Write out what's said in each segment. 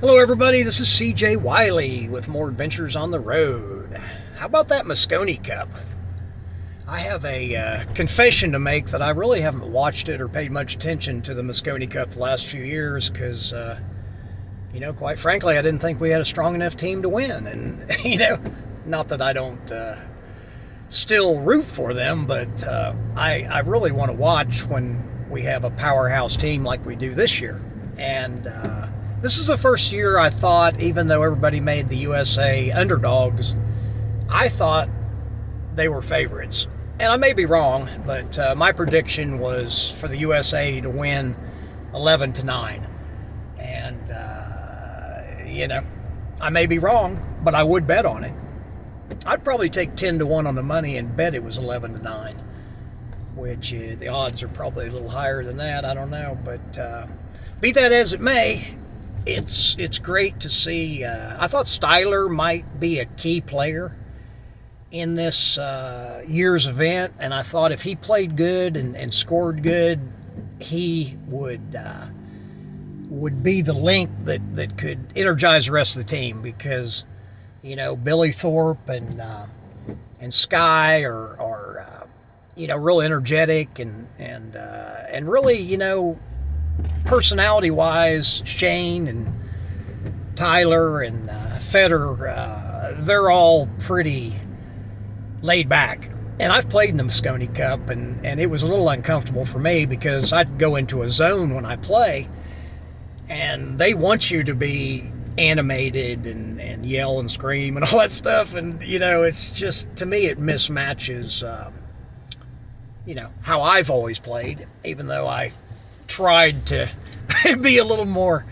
Hello everybody, this is CJ Wiley with more adventures on the road. How about that Mosconi Cup? I have a confession to make that I really haven't watched it or paid much attention to the Mosconi Cup the last few years because, quite frankly, I didn't think we had a strong enough team to win. And, not that I don't still root for them, but I really want to watch when we have a powerhouse team like we do this year. And this is the first year I thought, even though everybody made the USA underdogs, I thought they were favorites. And I may be wrong, but my prediction was for the USA to win 11-9. And, I may be wrong, but I would bet on it. I'd probably take 10-1 on the money and bet it was 11-9, which the odds are probably a little higher than that. I don't know, but be that as it may, it's great to see. I thought Styler might be a key player in this year's event, and I thought if he played good and scored good, he would be the link that could energize the rest of the team because, Billy Thorpe and Sky are real energetic and really, personality-wise, Shane and Tyler and Feder, they're all pretty laid back. And I've played in the Mosconi Cup, and it was a little uncomfortable for me because I'd go into a zone when I play, and they want you to be animated and yell and scream and all that stuff. And, it's just, to me, it mismatches, how I've always played, even though I tried to be a little more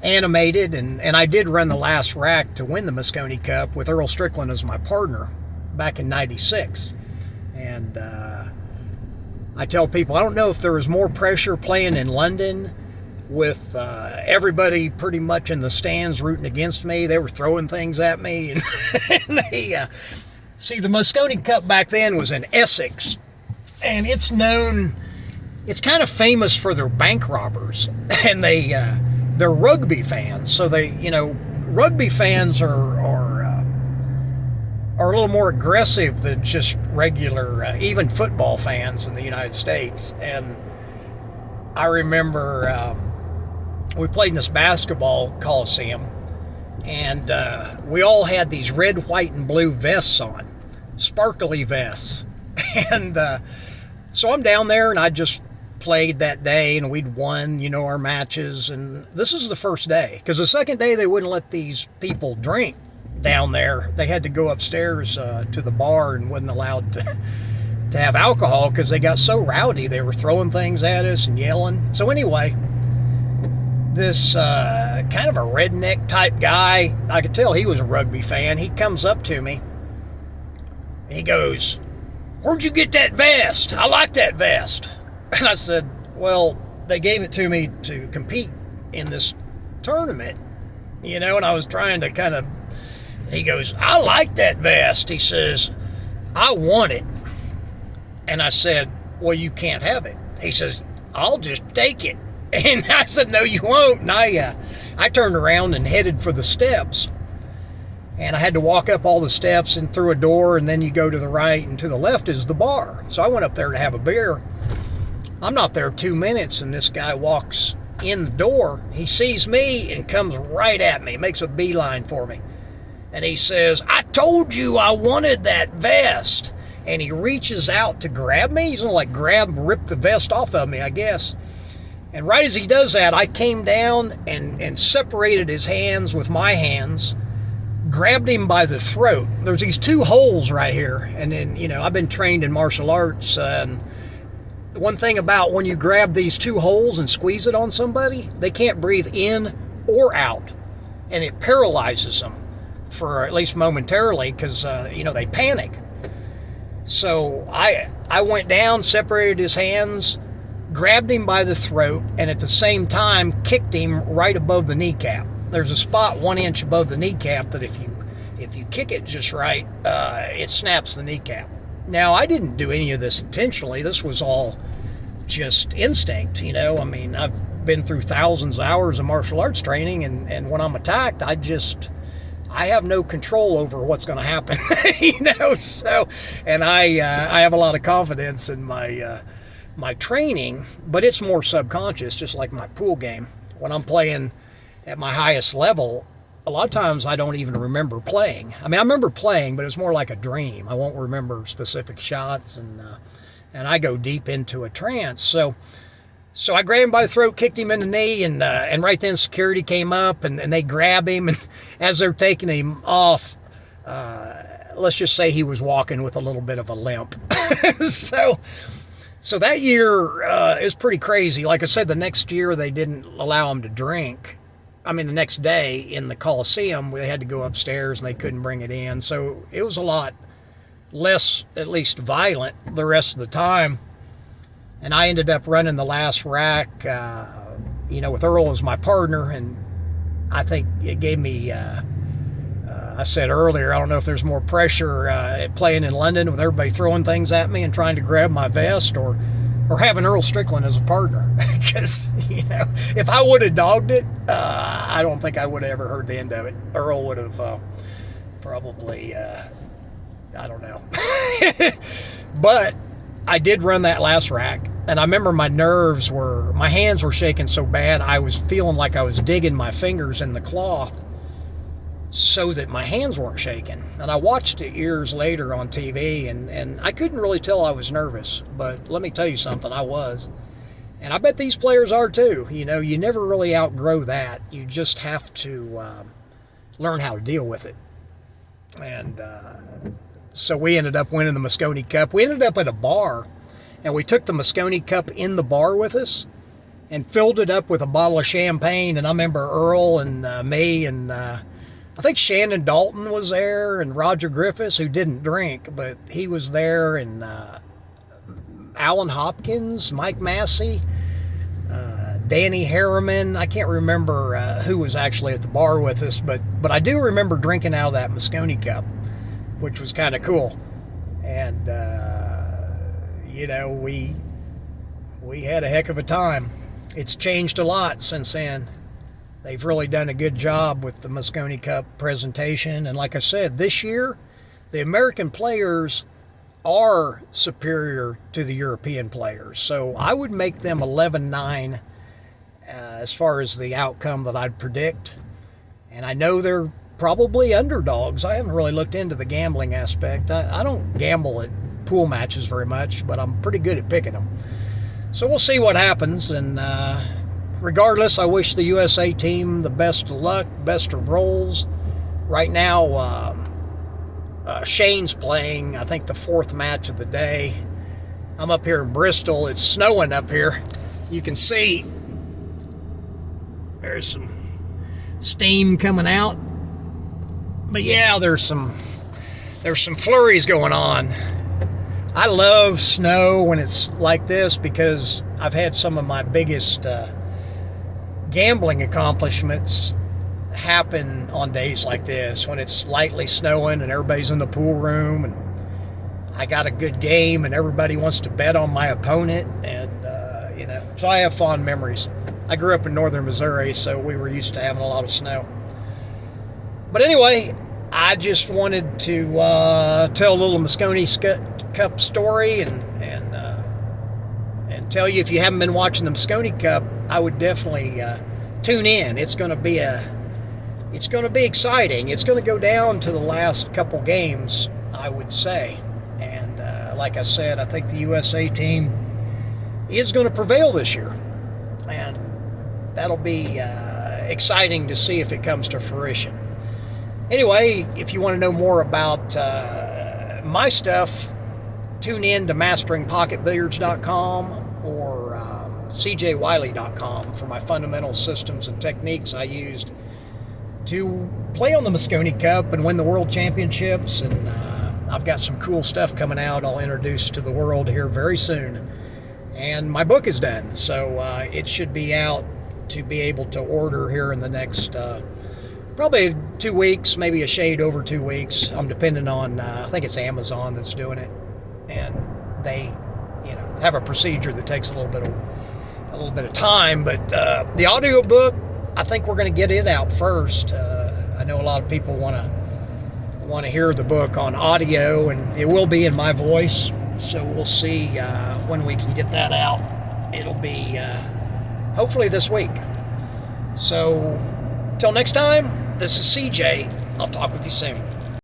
animated, and I did run the last rack to win the Mosconi Cup with Earl Strickland as my partner back in '96. And I tell people, I don't know if there was more pressure playing in London with everybody pretty much in the stands rooting against me. They were throwing things at me, and they see, the Mosconi Cup back then was in Essex, and it's kind of famous for their bank robbers, and they're rugby fans. So rugby fans are a little more aggressive than just regular, even football fans in the United States. And I remember we played in this basketball coliseum, and we all had these red, white, and blue vests on, sparkly vests, and so I'm down there, and I just played that day, and we'd won, our matches. And this is the first day, because the second day they wouldn't let these people drink down there. They had to go upstairs to the bar and wasn't allowed to have alcohol because they got so rowdy. They were throwing things at us and yelling. So anyway, this kind of a redneck type guy, I could tell he was a rugby fan. He comes up to me and he goes, "Where'd you get that vest? I like that vest." And I said, "Well, they gave it to me to compete in this tournament, and I was trying to and he goes, "I like that vest." He says, "I want it." And I said, "Well, you can't have it." He says, "I'll just take it." And I said, "No, you won't." And I turned around and headed for the steps. And I had to walk up all the steps and through a door, and then you go to the right, and to the left is the bar. So I went up there to have a beer. I'm not there 2 minutes, and this guy walks in the door. He sees me and comes right at me, makes a beeline for me. And he says, "I told you I wanted that vest." And he reaches out to grab me. He's going to rip the vest off of me, I guess. And right as he does that, I came down and separated his hands with my hands, grabbed him by the throat. There's these two holes right here. And then, I've been trained in martial arts, and one thing about when you grab these two holes and squeeze it on somebody, they can't breathe in or out, and it paralyzes them for at least momentarily because they panic. So I went down, separated his hands, grabbed him by the throat, and at the same time kicked him right above the kneecap. There's a spot 1 inch above the kneecap that if you kick it just right, it snaps the kneecap. Now, I didn't do any of this intentionally. This was all just instinct, I've been through thousands of hours of martial arts training, and when I'm attacked, I have no control over what's going to happen, so, and I have a lot of confidence in my training, but it's more subconscious, just like my pool game. When I'm playing at my highest level, a lot of times I don't even remember playing. I mean, I remember playing, but it's more like a dream. I won't remember specific shots, and I go deep into a trance. So I grabbed him by the throat, kicked him in the knee, and right then security came up, and they grabbed him, and as they're taking him off, let's just say he was walking with a little bit of a limp. So that year is pretty crazy. Like I said, the next year they didn't allow him to drink. I mean, the next day in the Coliseum, they had to go upstairs and they couldn't bring it in. So it was a lot less, at least violent, the rest of the time. And I ended up running the last rack, with Earl as my partner. And I think it gave me, I said earlier, I don't know if there's more pressure playing in London with everybody throwing things at me and trying to grab my vest, or having Earl Strickland as a partner. Because, if I would have dogged it, I don't think I would have ever heard the end of it. Earl would have probably, I don't know. But I did run that last rack, and I remember my hands were shaking so bad, I was feeling like I was digging my fingers in the cloth so that my hands weren't shaking. And I watched it years later on TV, and I couldn't really tell I was nervous, but let me tell you something, I was. And I bet these players are too. You never really outgrow that. You just have to learn how to deal with it. And so we ended up winning the Mosconi Cup. We ended up at a bar, and we took the Mosconi Cup in the bar with us and filled it up with a bottle of champagne. And I remember Earl and me and I think Shannon Dalton was there, and Roger Griffiths, who didn't drink, but he was there, and Alan Hopkins, Mike Massey, Danny Harriman. I can't remember who was actually at the bar with us, but I do remember drinking out of that Mosconi Cup, which was kind of cool. And, we had a heck of a time. It's changed a lot since then. They've really done a good job with the Mosconi Cup presentation. And like I said, this year, the American players are superior to the European players. So I would make them 11-9 as far as the outcome that I'd predict. And I know they're probably underdogs. I haven't really looked into the gambling aspect. I don't gamble at pool matches very much, but I'm pretty good at picking them. So we'll see what happens. And regardless, I wish the USA team the best of luck, best of rolls. Right now, Shane's playing, I think, the fourth match of the day. I'm up here in Bristol. It's snowing up here. You can see there's some steam coming out. But yeah, there's some flurries going on. I love snow when it's like this because I've had some of my biggest gambling accomplishments happen on days like this, when it's lightly snowing and everybody's in the pool room and I got a good game and everybody wants to bet on my opponent, and so I have fond memories. I grew up in northern Missouri, so we were used to having a lot of snow. But anyway, I just wanted to tell a little Mosconi Cup story and tell you, if you haven't been watching the Mosconi Cup, I would definitely tune in. It's going to be exciting. It's going to go down to the last couple games, I would say. And like I said, I think the USA team is going to prevail this year. And that'll be exciting to see if it comes to fruition. Anyway, if you want to know more about my stuff, tune in to masteringpocketbilliards.com or cjwiley.com for my fundamental systems and techniques I used to play on the Mosconi Cup and win the World Championships. And I've got some cool stuff coming out I'll introduce to the world here very soon. And my book is done, so it should be out to be able to order here in the next probably 2 weeks, maybe a shade over 2 weeks. I'm depending on, I think it's Amazon that's doing it. And they, have a procedure that takes a little bit of time. But the audiobook, I think we're going to get it out first. I know a lot of people want to hear the book on audio, and it will be in my voice. So we'll see when we can get that out. It'll be hopefully this week. So till next time, this is CJ. I'll talk with you soon.